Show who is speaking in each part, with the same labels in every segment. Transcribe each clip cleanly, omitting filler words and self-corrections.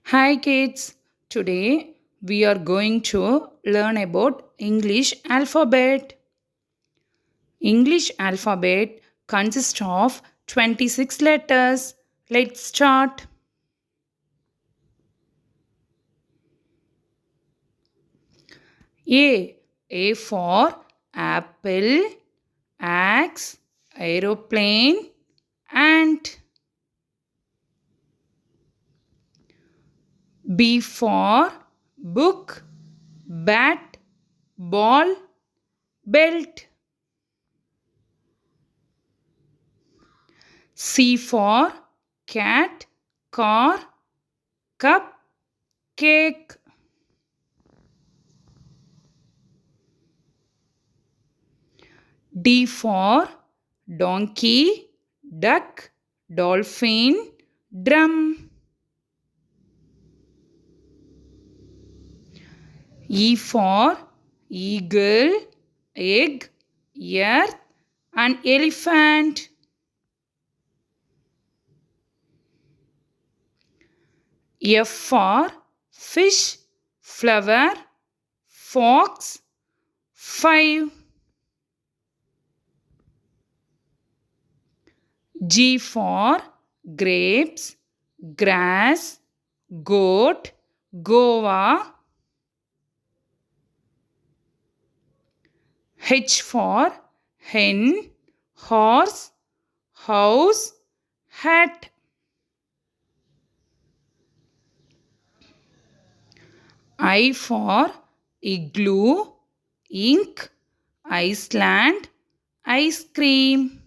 Speaker 1: Hi kids, today we are going to learn about English alphabet. English alphabet consists of 26 letters. Let's start. A. A for apple, axe, aeroplane, ant. B for book, bat, ball, belt. C for cat, car, cup, cake. D for donkey, duck, dolphin, drum. E for eagle, egg, earth, and elephant. F for fish, flower, fox, 5. G for grapes, grass, goat, Goa. H for hen, horse, house, hat. I for igloo, ink, Iceland, ice cream.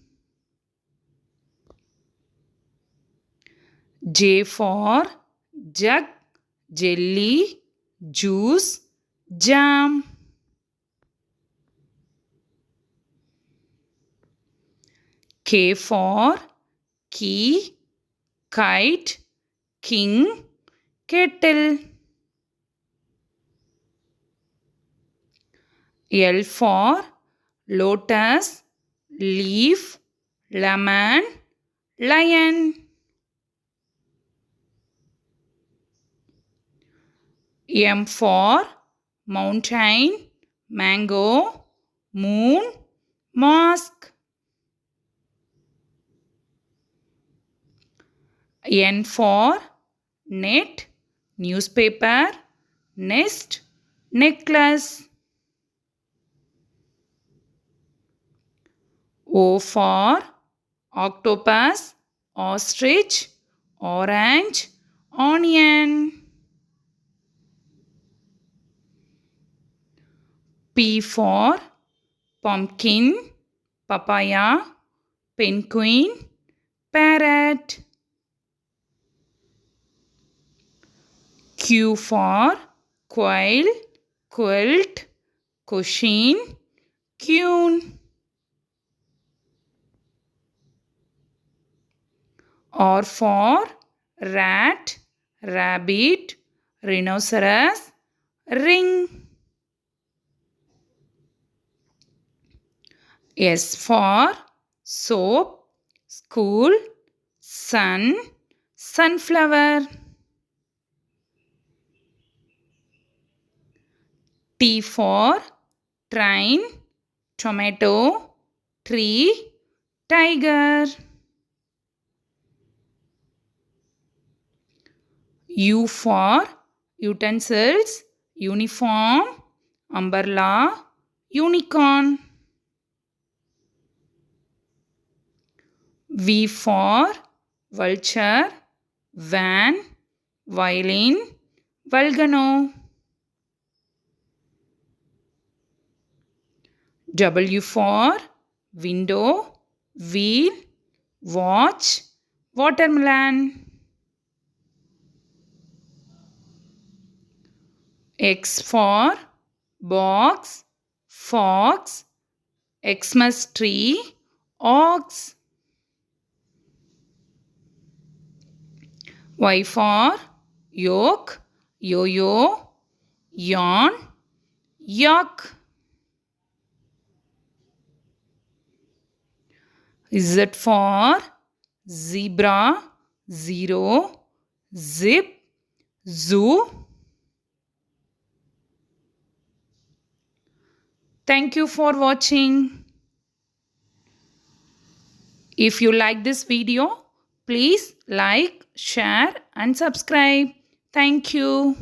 Speaker 1: J for jug, jelly, juice, jam. K for key, kite, king, kettle. L for lotus, leaf, lemon, lion. M for mountain, mango, moon, mosque. N for net, newspaper, nest, necklace. O for octopus, ostrich, orange, onion. P for pumpkin, papaya, penguin, parrot. Q for quail, quilt, cushion, queen. R for rat, rabbit, rhinoceros, ring. S for soap, school, sun, sunflower. T for train, tomato, tree, tiger. U for utensils, uniform, umbrella, unicorn. V for vulture, van, violin, volcano. W for window, wheel, watch, watermelon. X for box, fox, Xmas tree, ox. Y for yoke, yo-yo, yawn, yuck. Z for zebra, zero, zip, zoo. Thank you for watching. If you like this video, please like, share and subscribe. Thank you.